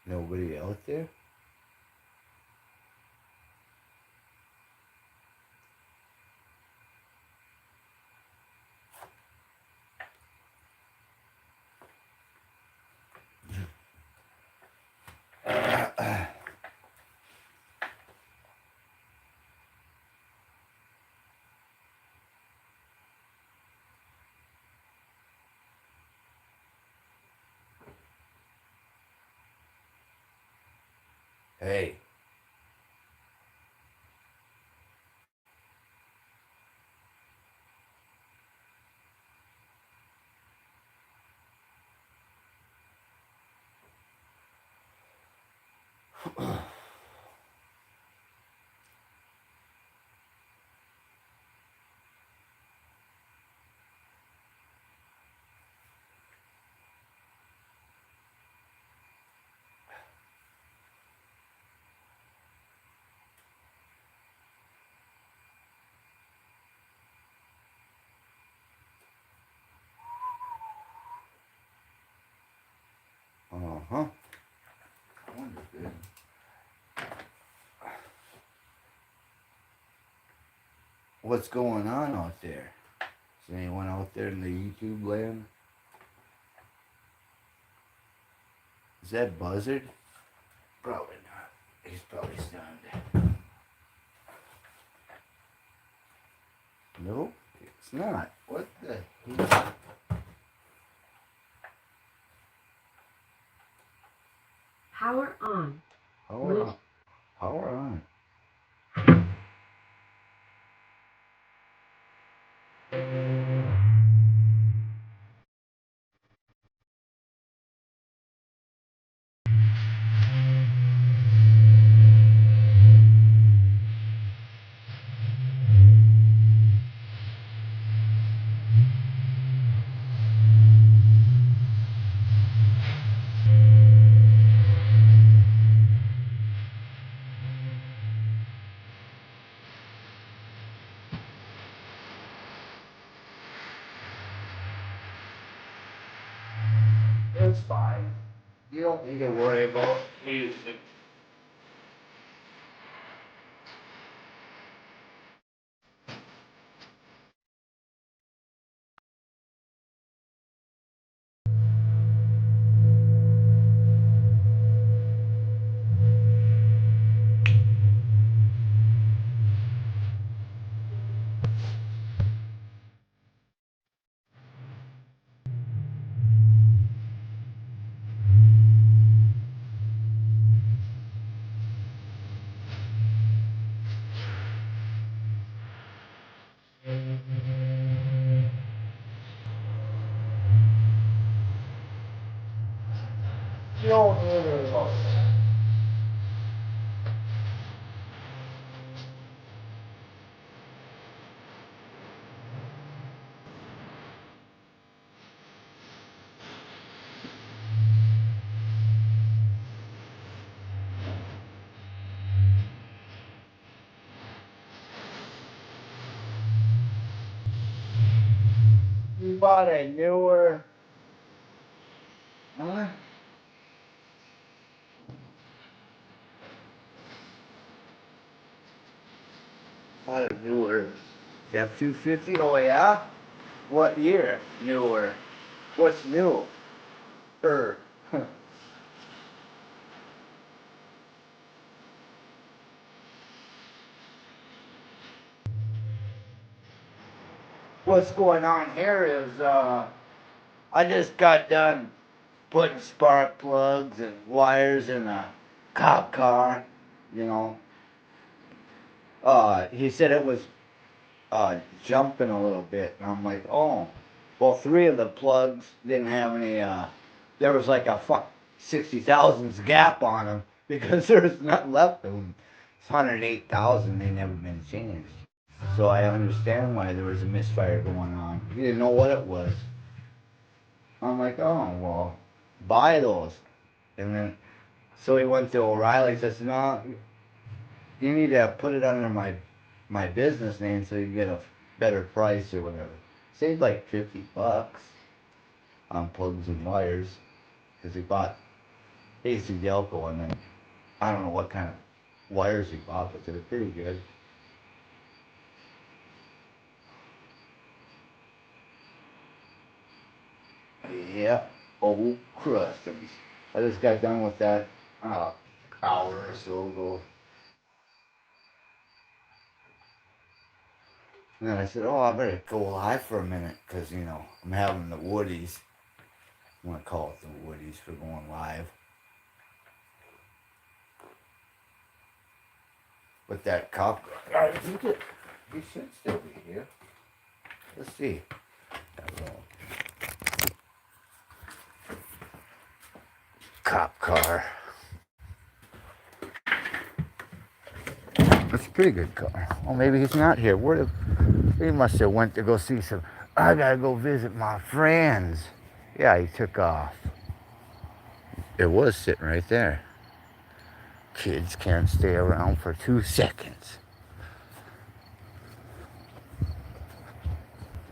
Nobody out there? Hey. Uh-huh. Wonderful. What's going on out there? Is anyone out there in the YouTube land? Is that Buzzard? Probably not. He's probably stunned. Nope, it's not. What the hell? Power on. Power on. Power on. It's fine. You don't need to worry about music. You don't need to worry about that. You bought a newer. Huh? Bought a newer F-250. Oh yeah? What year? Newer. What's new? Er. What's going on here is I just got done putting spark plugs and wires in a cop car, you know. He said it was jumping a little bit, and I'm like, oh. Well, 3 of the plugs didn't have any, there was like a 60 thousandths gap on them because there's nothing left of them. It's 108,000, they never been changed. So I understand why there was a misfire going on. He didn't know what it was. I'm like, oh, well, buy those. And then, so he went to O'Reilly's. I said, no, you need to put it under my business name so you get a better price or whatever. Saved like $50 on plugs and wires because he bought AC Delco and then I don't know what kind of wires he bought, but they were pretty good. Yeah, old Crustums. I just got done with that hour or so ago. And then I said, oh, I better go live for a minute because, you know, I'm having the Woodies. I'm going to call it the Woodies for going live. With that cop car. I think he should still be here. Let's see. That little cop car. It's a pretty good car. Well, maybe he's not here. He must have went to go see some. I gotta go visit my friends. Yeah, he took off. It was sitting right there. Kids can't stay around for 2 seconds.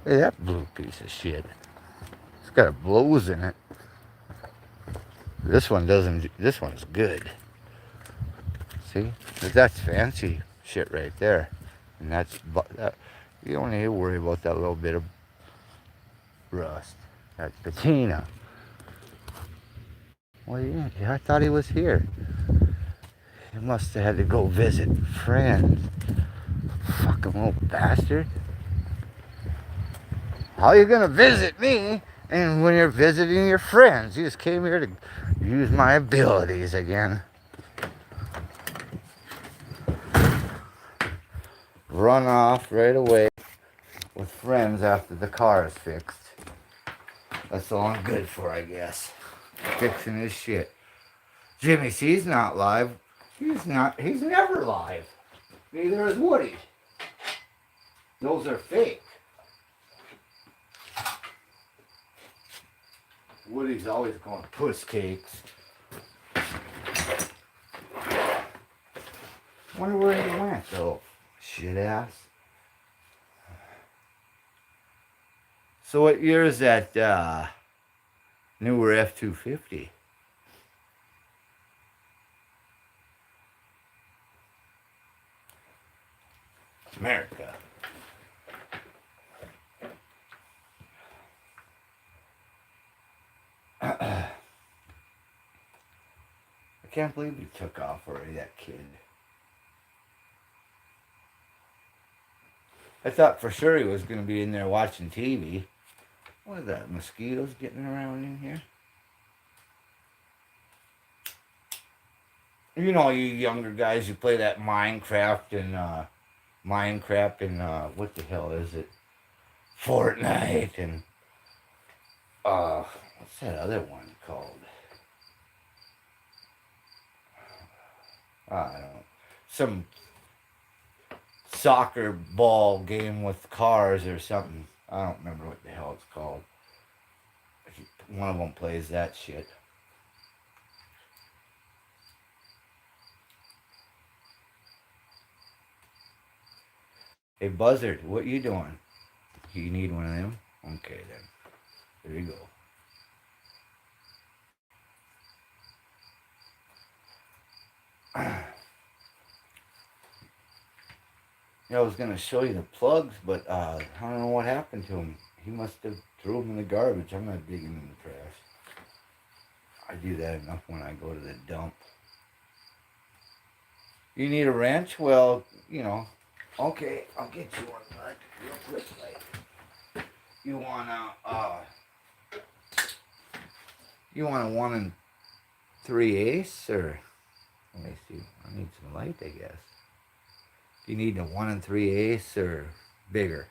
Hey, that blue piece of shit. It's got blows in it. This one doesn't. This one's good. See, that's fancy shit right there, and that's you don't need to worry about that little bit of rust. That's patina. Well, yeah, I thought he was here. He must have had to go visit friends. Fucking little bastard. How are you gonna visit me? And when you're visiting your friends, you just came here to use my abilities again. Run off right away with friends after the car is fixed. That's all I'm good for, I guess. Fixing his shit. Jimmy C's not live. He's never live. Neither is Woody. Those are fake. Woody's always going puss cakes. Wonder where he went, though. Shit ass. So what year is that newer F-250? America. I can't believe he took off already, that kid. I thought for sure he was going to be in there watching TV. What is that, mosquitoes getting around in here? You know, you younger guys who play that Minecraft and what the hell is it? Fortnite and what's that other one called? I don't know. Some soccer ball game with cars or something. I don't remember what the hell it's called. One of them plays that shit. Hey Buzzard, what you doing? You need one of them? Okay then. There you go. Yeah, I was gonna show you the plugs, but I don't know what happened to him. He must have threw them in the garbage. I'm not digging in the trash. I do that enough when I go to the dump. You need a wrench? Well, you know, okay, I'll get you one, bud, real quick, like. You want a 1 3/8 or let me see. I need some light, I guess. Do you need a 1 3/8 or bigger?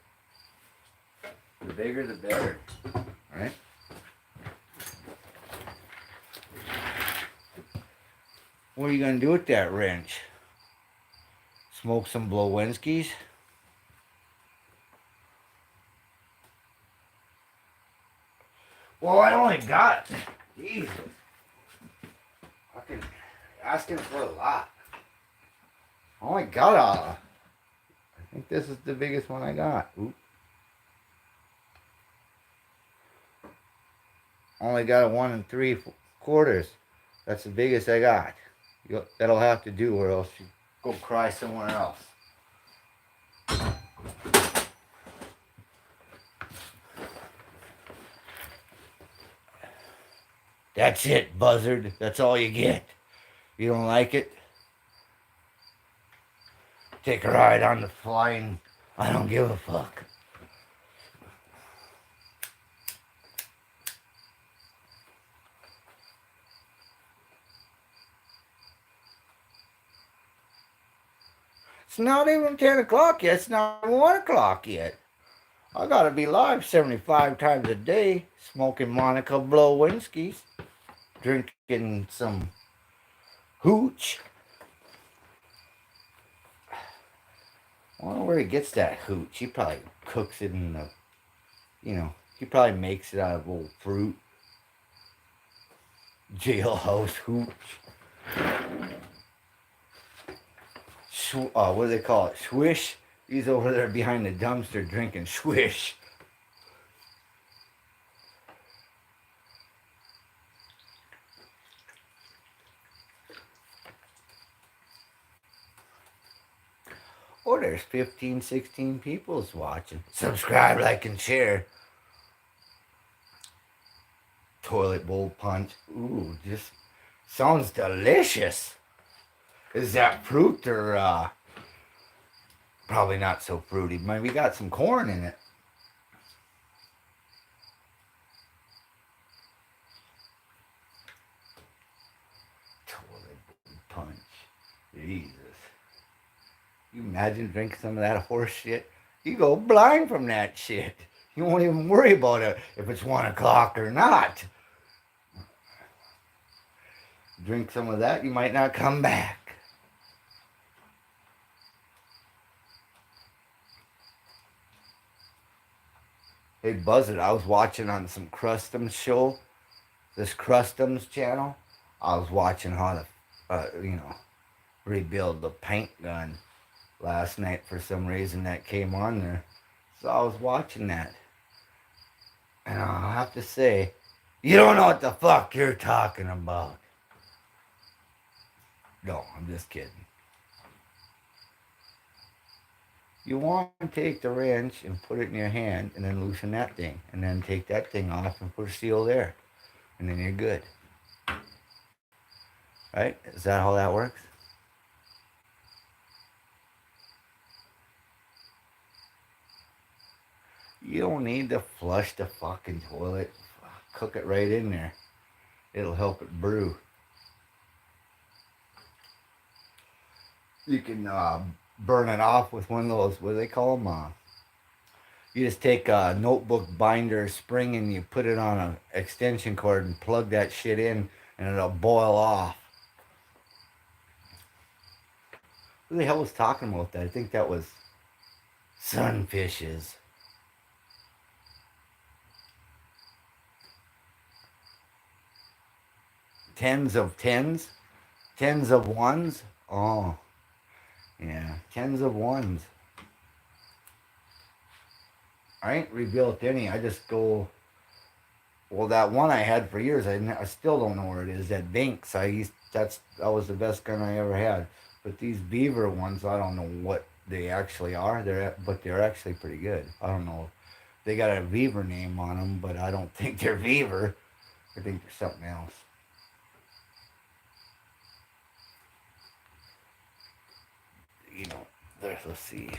The bigger, the better, right? What are you gonna do with that wrench? Smoke some Blowinskis? Well, I only got, Jesus, fucking asking for a lot. I only got I think this is the biggest one I got. Oop. Only got a 1 3/4. That's the biggest I got. That'll have to do, or else you go cry somewhere else. That's it, buzzard. That's all you get. You don't like it? Take a ride on the flying. I don't give a fuck. It's not even 10 o'clock yet. It's not 1 o'clock yet. I gotta be live 75 times a day, smoking Monica Blowinskis, drinking some hooch. I don't know where he gets that hooch. He probably cooks it in the, he probably makes it out of old fruit. Jailhouse hooch. What do they call it? Swish. He's over there behind the dumpster drinking swish. Oh, there's 15, 16 people's watching. Subscribe, like, and share. Toilet bowl punch. Ooh, just sounds delicious. Is that fruit or probably not so fruity? Maybe got some corn in it. Toilet bowl punch. Jesus. You imagine drinking some of that horse shit? You go blind from that shit. You won't even worry about it if it's 1 o'clock or not. Drink some of that, you might not come back. Hey, Buzzard, I was watching on some Crustums show, this Crustums channel. I was watching how to, rebuild the paint gun last night for some reason that came on there. So I was watching that. And I'll have to say, you don't know what the fuck you're talking about. No, I'm just kidding. You want to take the wrench and put it in your hand and then loosen that thing. And then take that thing off and put a seal there. And then you're good. Right? Is that how that works? You don't need to flush the fucking toilet. Cook it right in there. It'll help it brew. You can burn it off with one of those, what do they call them? You just take a notebook binder spring and you put it on an extension cord and plug that shit in and it'll boil off. Who the hell was talking about that? I think that was sunfishes. Tens of tens? Tens of ones? Oh, yeah, tens of ones. I ain't rebuilt any. I just go. Well, that one I had for years, I still don't know where it is. That Binks, that was the best gun I ever had. But these Beaver ones, I don't know what they actually are. But they're actually pretty good. I don't know. They got a Beaver name on them, but I don't think they're Beaver. I think they're something else. Let's see.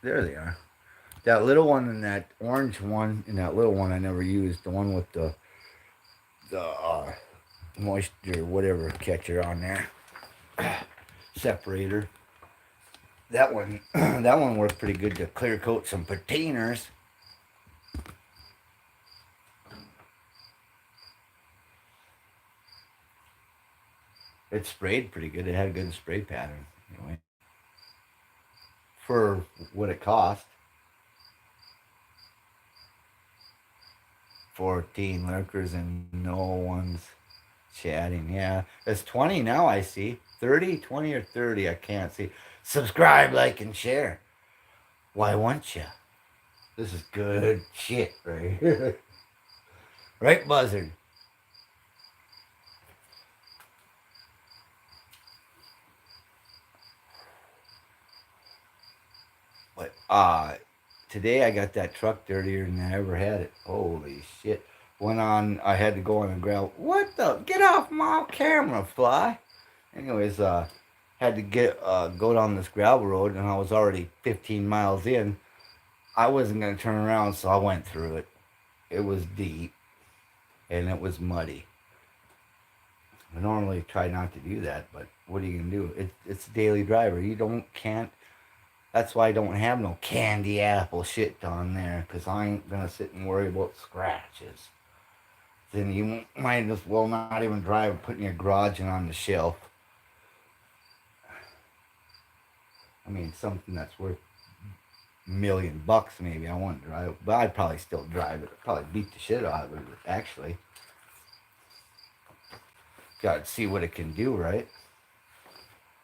There they are. That little one and that orange one and that little one I never used. The one with the moisture whatever catcher on there. Separator. That one that one worked pretty good to clear coat some patiners. It sprayed pretty good. It had a good spray pattern. Anyway. For what it cost. 14 lurkers and no one's chatting. Yeah, it's 20 now. I see 30, 20 or 30. I can't see. Subscribe, like, and share. Why won't you? This is good shit right here. Right, Buzzard? But today I got that truck dirtier than I ever had it. Holy shit! Went on. I had to go on the gravel. What the? Get off my camera, fly. Anyways, had to get go down this gravel road, and I was already 15 miles in. I wasn't gonna turn around, so I went through it. It was deep, and it was muddy. I normally try not to do that, but what are you gonna do? It's a daily driver. You can't. That's why I don't have no candy apple shit on there, because I ain't gonna sit and worry about scratches. Then you might as well not even drive, put in your garage and on the shelf. I mean, something that's worth $1,000,000 maybe. I wouldn't drive it, but I'd probably still drive it. I'd probably beat the shit out of it, actually. Gotta see what it can do, right?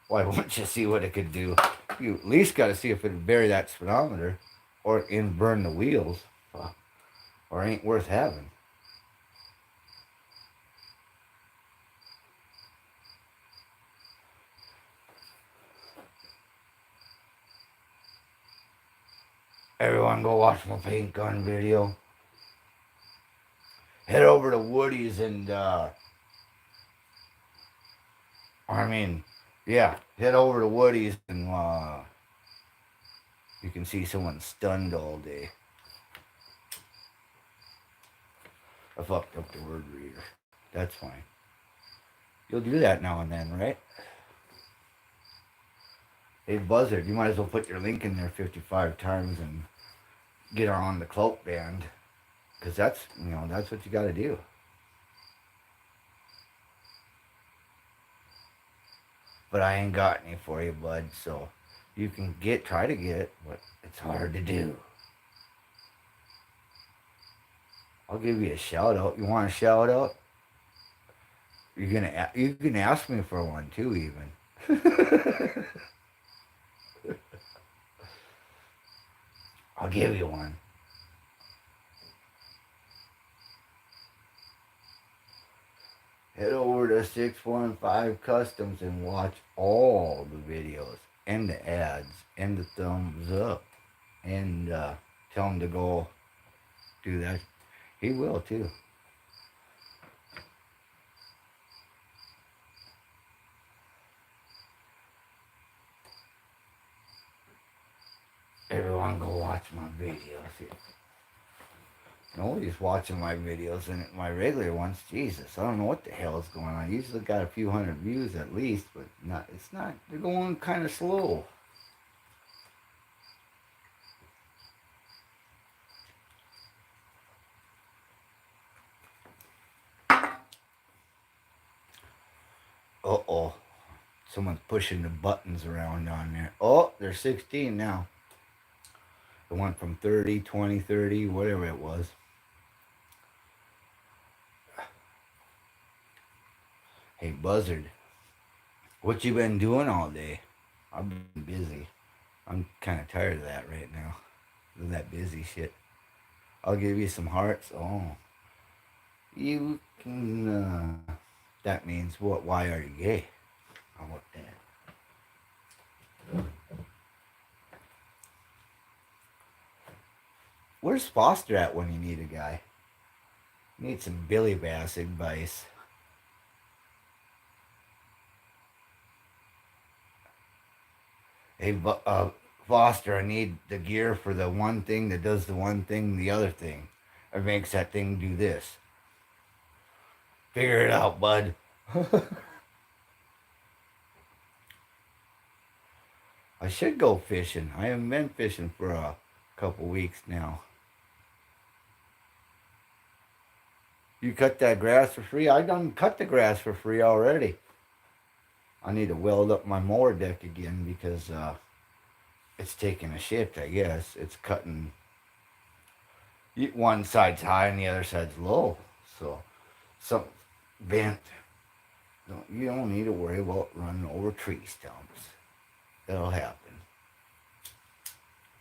Why wouldn't you see what it could do? You at least gotta see if it'd bury that speedometer or burn the wheels, or ain't worth having. Everyone go watch my paint gun video. Head over to Woody's and head over to Woody's and you can see someone stunned all day. I fucked up the word reader. That's fine. You'll do that now and then, right? Hey, Buzzard, you might as well put your link in there 55 times and get on the cloak band. Because that's what you got to do. But I ain't got any for you, bud. So you can try to get it, but it's hard to do. I'll give you a shout out. You want a shout out? You can ask me for one too, even. I'll give you one. Head over to 615 Customs and watch all the videos and the ads and the thumbs up. And tell him to go do that. He will too. Everyone go watch my videos. Nobody's watching my videos and my regular ones. Jesus, I don't know what the hell is going on. I usually got a few hundred views at least, but it's not. They're going kind of slow. Uh-oh. Someone's pushing the buttons around on there. Oh, they're 16 now. It went from 30, 20, 30, whatever it was. Hey, Buzzard, what you been doing all day? I've been busy. I'm kind of tired of that right now. Of that busy shit. I'll give you some hearts. Oh. You can, that means what? Why are you gay? How about that? Where's Foster at when you need a guy? Need some Billy Bass advice. Hey, Foster, I need the gear for the one thing that does the one thing, the other thing. It makes that thing do this. Figure it out, bud. I should go fishing. I haven't been fishing for a couple weeks now. You cut that grass for free? I done cut the grass for free already. I need to weld up my mower deck again because it's taking a shift, I guess. It's cutting One side's high and the other side's low. So, some bent. You don't need to worry about running over tree stumps. That'll happen.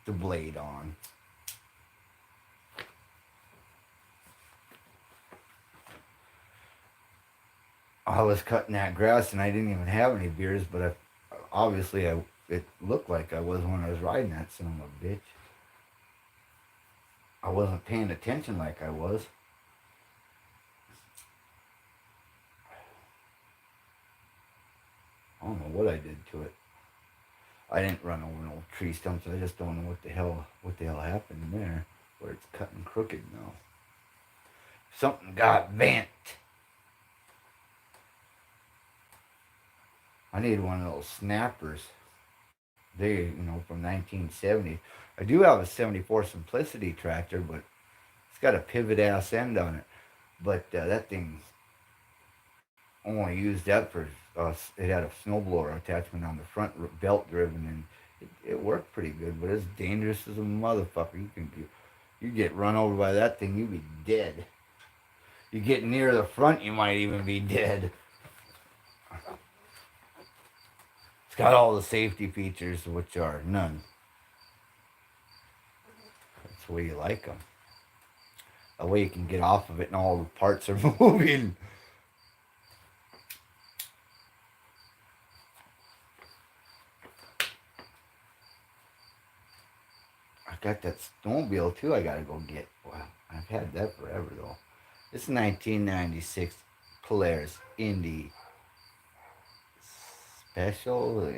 The blade on. I was cutting that grass and I didn't even have any beers, but it looked like I was when I was riding that son of a bitch. I wasn't paying attention like I was. I don't know what I did to it. I didn't run over no tree stumps. I just don't know what the hell happened there, where it's cutting crooked now. Something got bent. I need one of those snappers. From 1970. I do have a 74 Simplicity tractor, but it's got a pivot ass end on it. But that thing only used that for it had a snowblower attachment on the front, belt driven, and it worked pretty good. But it's dangerous as a motherfucker. You get run over by that thing, you be dead. You get near the front, you might even be dead. It's got all the safety features, which are none. That's the way you like them. That way you can get off of it and all the parts are moving. I got that snowmobile too I gotta go get. Wow, I've had that forever though. It's 1996 Polaris Indy Special,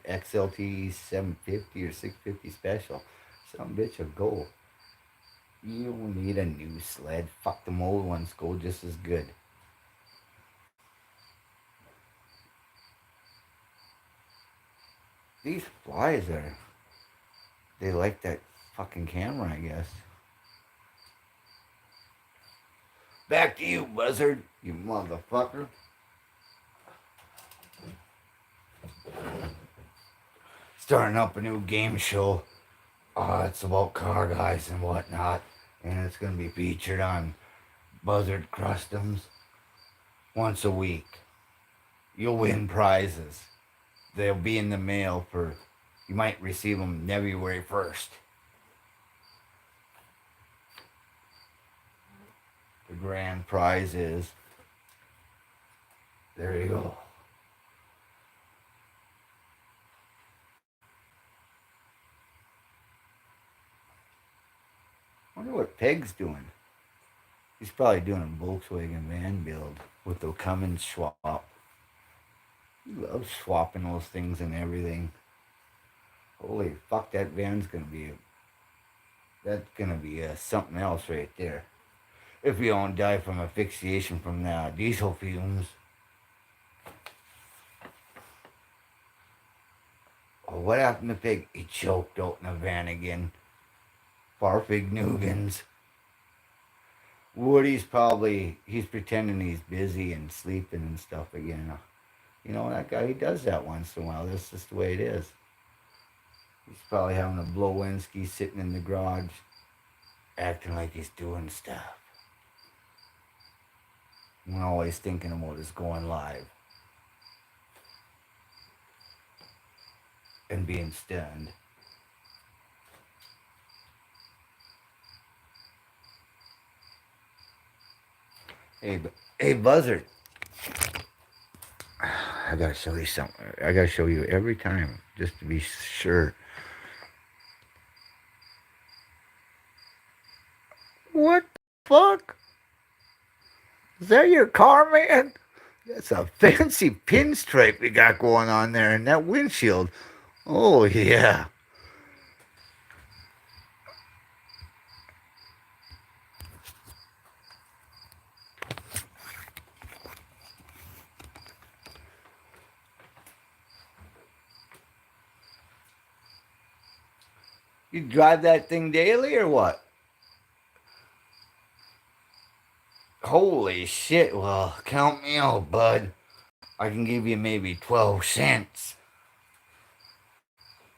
XLT 750 or 650 Special. Some bitch will go. You don't need a new sled. Fuck, them old ones go just as good. These flies they like that fucking camera, I guess. Back to you, Buzzard, you motherfucker. Starting up a new game show. It's about car guys and whatnot. And it's going to be featured on Buzzard Customs once a week. You'll win prizes. They'll be in the mail you might receive them February 1st. The grand prize is, there you go. I wonder what Peg's doing. He's probably doing a Volkswagen van build with the Cummins swap. He loves swapping those things and everything. Holy fuck, that's gonna be something else right there. If you don't die from asphyxiation from the diesel fumes. Oh, what happened to Pig? He choked out in a van again. Farfig Nugans. Woody's he's pretending he's busy and sleeping and stuff again. That guy, he does that once in a while. That's just the way it is. He's probably having a Blowinski sitting in the garage, acting like he's doing stuff. I'm always thinking about is going live and being stunned. Hey, Buzzard. I gotta show you something. I gotta show you every time, just to be sure. What the fuck? Is that your car, man? That's a fancy pinstripe we got going on there in that windshield. Oh, yeah. You drive that thing daily or what? Holy shit. Well, count me out, bud. I can give you maybe 12 cents.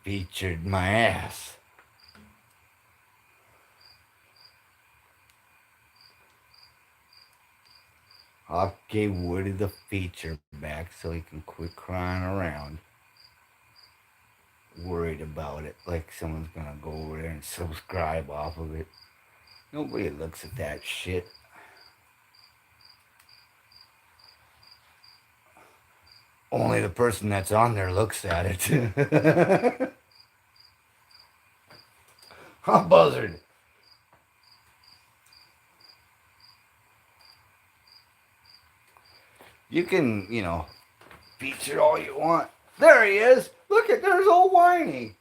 Featured my ass. I gave Woody the feature back so he can quit crying around, worried about it, like someone's gonna go over there and subscribe off of it. Nobody looks at that shit. Only the person that's on there looks at it. I'm buzzard. You can, feature all you want. There he is. Look at, there's old Whiny.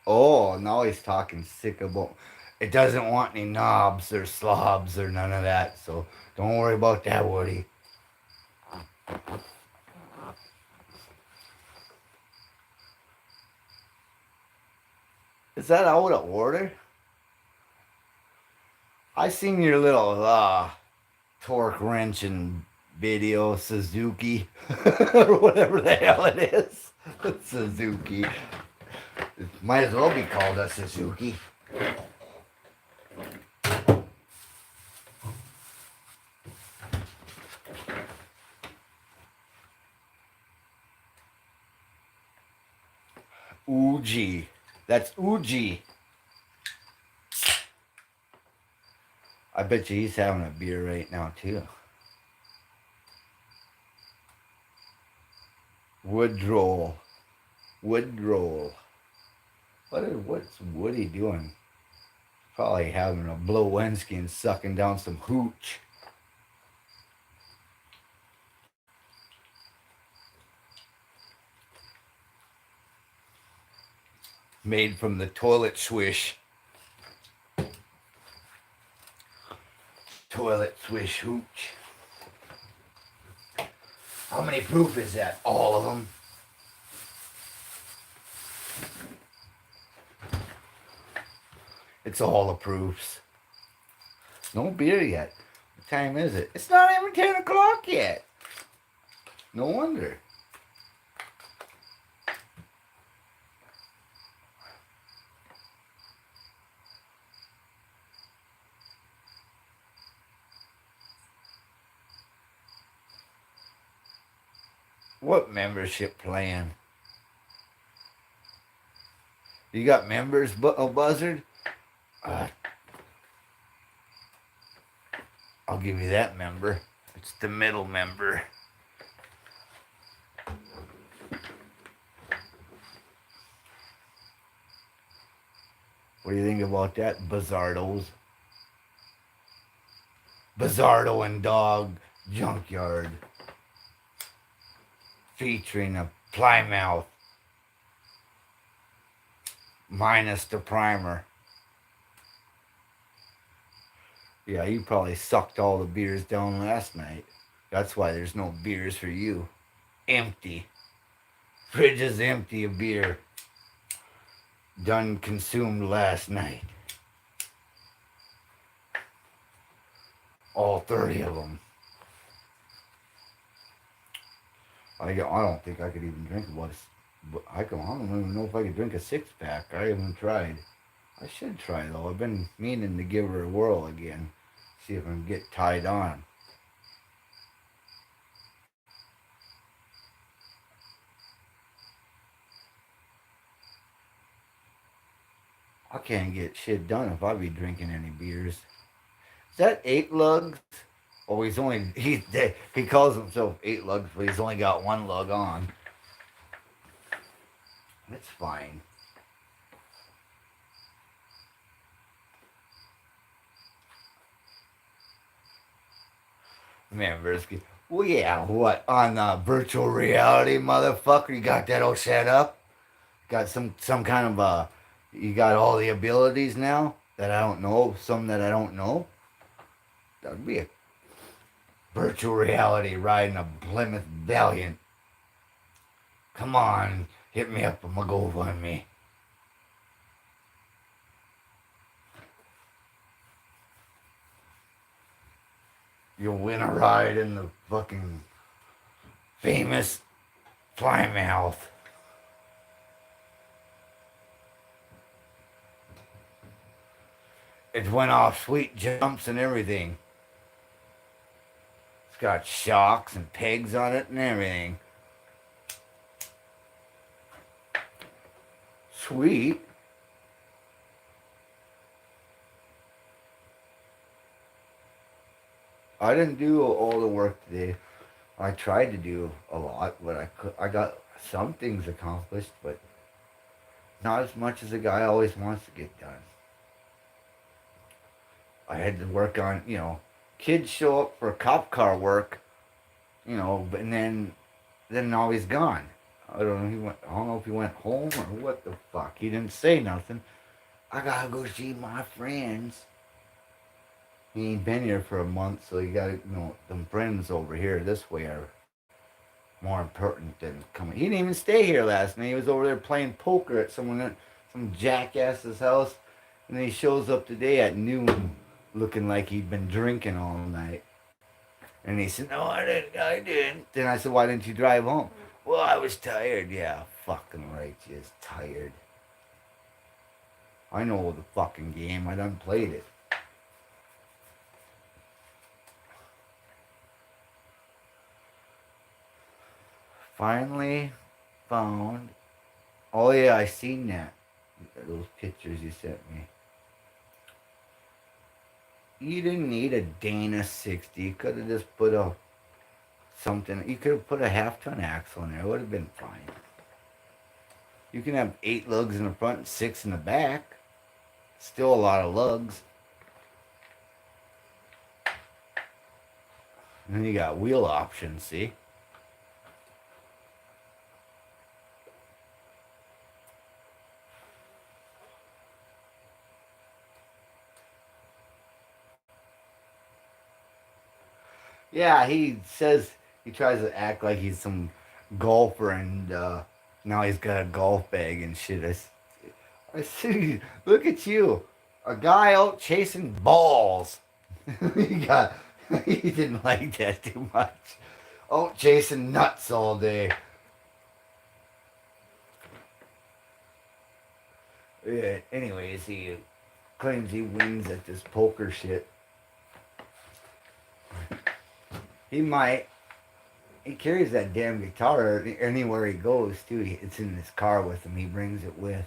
Oh, now he's talking sick about. It doesn't want any knobs or slobs or none of that. So don't worry about that, Woody. Is that out of order? I seen your little torque wrenching video, Suzuki, or whatever the hell it is. Suzuki. It might as well be called a Suzuki. Uji. That's Uji. I bet you he's having a beer right now, too. Woodrow. Woodrow. What's Woody doing? Probably having a Blowensky and sucking down some hooch. Made from the toilet swish. Toilet swish hooch. How many proof is that? All of them? It's all the proofs. No beer yet. What time is it? It's not even 10 o'clock yet. No wonder. What membership plan? You got members, Buzzard? I'll give you that member. It's the middle member. What do you think about that, Bizardos? Bizardo and Dog Junkyard. Featuring a Plymouth. Minus the primer. Yeah, you probably sucked all the beers down last night. That's why there's no beers for you. Empty. Fridge is empty of beer. Done consumed last night. All 30 of them. I don't think I could even drink one. I don't even know if I could drink a 6-pack. I haven't tried. I should try though. I've been meaning to give her a whirl again. See if I can get tied on. I can't get shit done if I be drinking any beers. Is that 8 lugs? Oh, he calls himself 8 lugs, but he's only got 1 lug on. That's fine. Man, Versky. Well, yeah, what? On virtual reality, motherfucker? You got that all set up? Got some kind of you got all the abilities now that I don't know, some that I don't know? That would be a virtual reality riding a Plymouth Valiant. Come on, hit me up on my GoFundMe. You'll win a ride in the fucking famous Plymouth. It went off sweet jumps and everything. It's got shocks and pegs on it and everything. Sweet. I didn't do all the work today. I tried to do a lot, but I got some things accomplished, but not as much as a guy always wants to get done. I had to work on, kids show up for cop car work, and then now he's gone. I don't know if he went home or what the fuck. He didn't say nothing. I gotta go see my friends. He ain't been here for a month, so you gotta, them friends over here this way are more important than coming. He didn't even stay here last night. He was over there playing poker at some jackass's house, and then he shows up today at noon, looking like he'd been drinking all night. And he said, "No, I didn't. I didn't." Then I said, "Why didn't you drive home?" "Well, I was tired." Yeah, fucking right, you is tired. I know the fucking game. I done played it. Finally found. Oh yeah, I seen that. Those pictures you sent me. You didn't need a Dana 60. You could have just put a something. You could have put a half-ton axle in there. It would have been fine. You can have 8 lugs in the front and 6 in the back. Still a lot of lugs. And then you got wheel options, see? Yeah, he says he tries to act like he's some golfer and now he's got a golf bag and shit. I see, look at you. A guy out chasing balls. he got, he didn't like that too much. Out chasing nuts all day. Yeah, anyways, he claims he wins at this poker shit. He might. He carries that damn guitar anywhere he goes, too. It's in his car with him. He brings it with.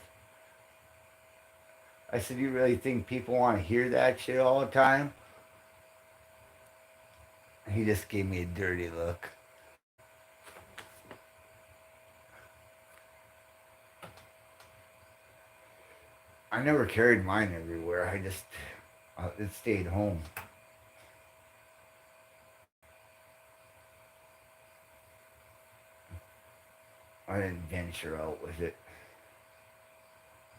I said, "You really think people want to hear that shit all the time?" He just gave me a dirty look. I never carried mine everywhere. It stayed home. I didn't venture out with it.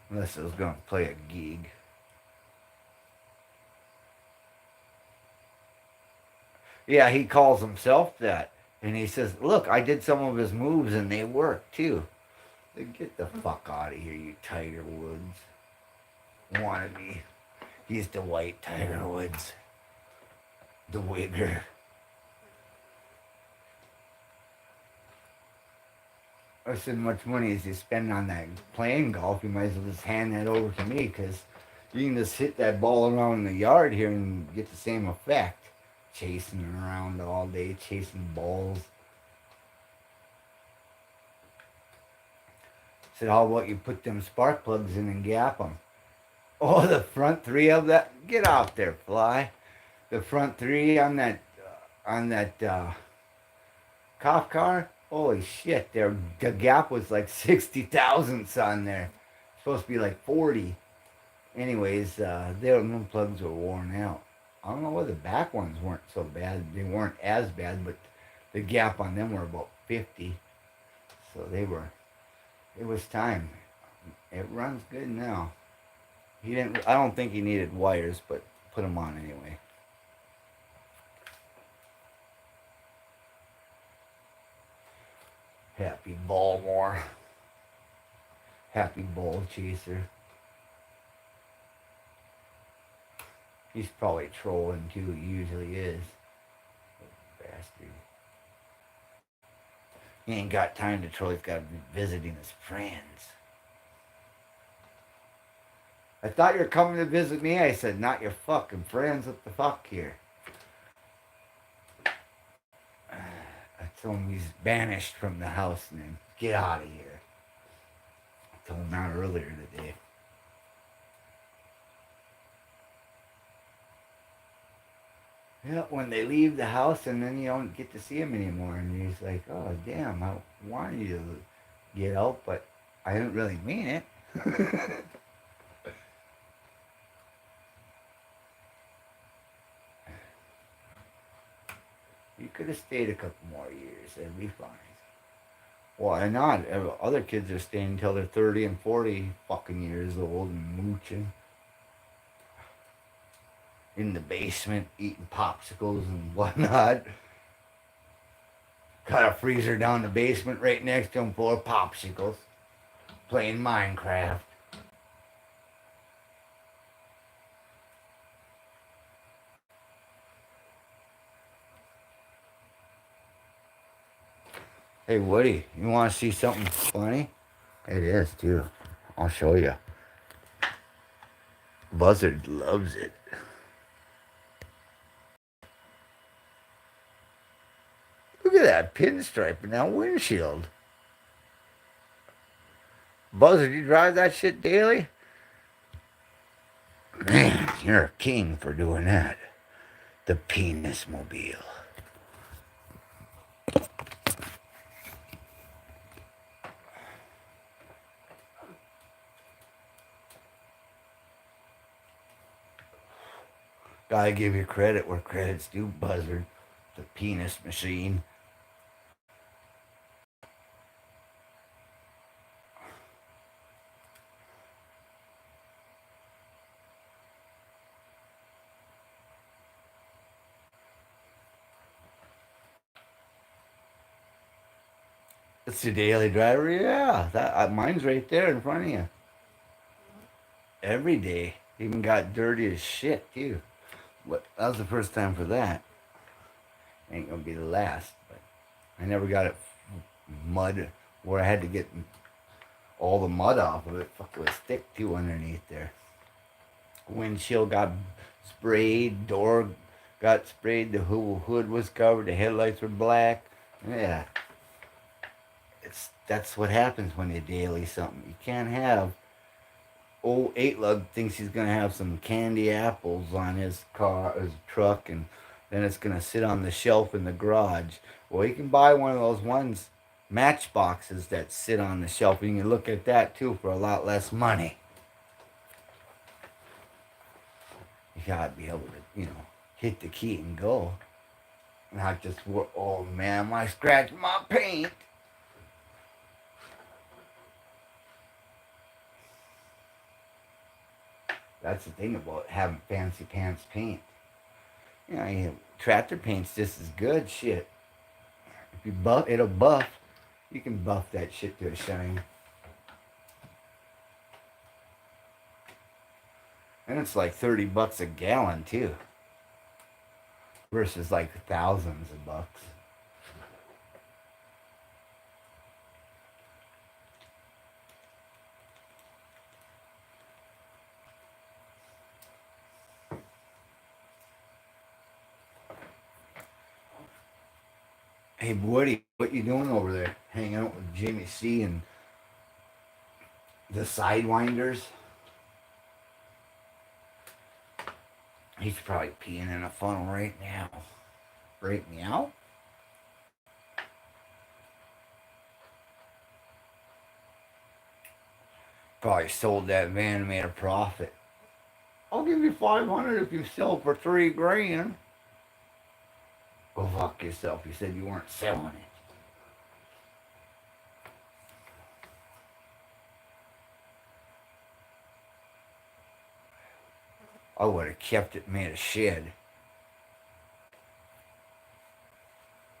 Unless I was going to play a gig. Yeah, he calls himself that. And he says, "Look, I did some of his moves and they work too." Get the fuck out of here, you Tiger Woods. Wannabe. He's the white Tiger Woods. The wigger. I said, "Much money as you spend on that playing golf, you might as well just hand that over to me, because you can just hit that ball around in the yard here and get the same effect. Chasing around all day, chasing balls." I said, "How about you put them spark plugs in and gap them?" "Oh, the front 3 of that? Get out there, fly. The front 3 on that cop car? Holy shit, the gap was like 60 thousandths on there. Supposed to be like 40. Anyways, them plugs were worn out. I don't know why the back ones weren't so bad. They weren't as bad, but the gap on them were about 50. So it was time. It runs good now. I don't think he needed wires, but put them on anyway. Happy Balmore. Happy ball chaser. He's probably trolling too. He usually is. Bastard. He ain't got time to troll. He's got to be visiting his friends. I thought you were coming to visit me. I said, not your fucking friends. What the fuck here? I told him he's banished from the house and then get out of here. I told him that earlier today. Yeah, when they leave the house and then you don't get to see him anymore. And he's like, oh, damn, I wanted you to get out, but I didn't really mean it. You could have stayed a couple more years. That'd be fine. Why not? Other kids are staying until they're 30 and 40 fucking years old and mooching in the basement, eating popsicles and whatnot. Got a freezer down the basement right next to him full of popsicles. Playing Minecraft. Hey, Woody, you want to see something funny? It is, too. I'll show you. Buzzard loves it. Look at that pinstripe in that windshield. Buzzard, you drive that shit daily? Man, you're a king for doing that. The penis mobile. Gotta give you credit where credit's due, Buzzard. The penis machine. It's the daily driver, yeah. Mine's right there in front of you. Every day. Even got dirty as shit, too. But that was the first time for that. Ain't gonna be the last, but I never got it mud where I had to get all the mud off of it. Fuck, it was thick too underneath there. Windshield got sprayed, door got sprayed, the hood was covered, the headlights were black. Yeah. That's what happens when you daily something. You can't have old 8-lug thinks he's gonna have some candy apples on his truck, and then it's gonna sit on the shelf in the garage. Well, you can buy one of those matchboxes that sit on the shelf. You can look at that too for a lot less money. You gotta be able to, hit the key and go. Not just, oh man, I scratched my paint. That's the thing about having fancy pants paint. Tractor paint's just as good. Shit. If you buff, it'll buff. You can buff that shit to a shine. And it's like $30 a gallon too. Versus like thousands of bucks. Hey, Woody, what you doing over there? Hanging out with Jimmy C and the Sidewinders? He's probably peeing in a funnel right now. Right meow? Probably sold that van and made a profit. I'll give you $500 if you sell for $3,000. Go fuck yourself. You said you weren't selling it. I would have kept it and made a shed.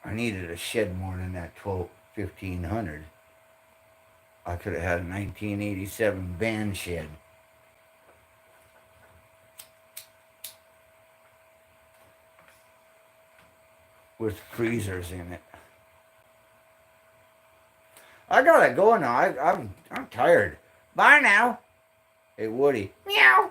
I needed a shed more than that 1,500. I could have had a 1987 van shed. With freezers in it. I gotta go now. I'm tired. Bye now. Hey, Woody. Meow.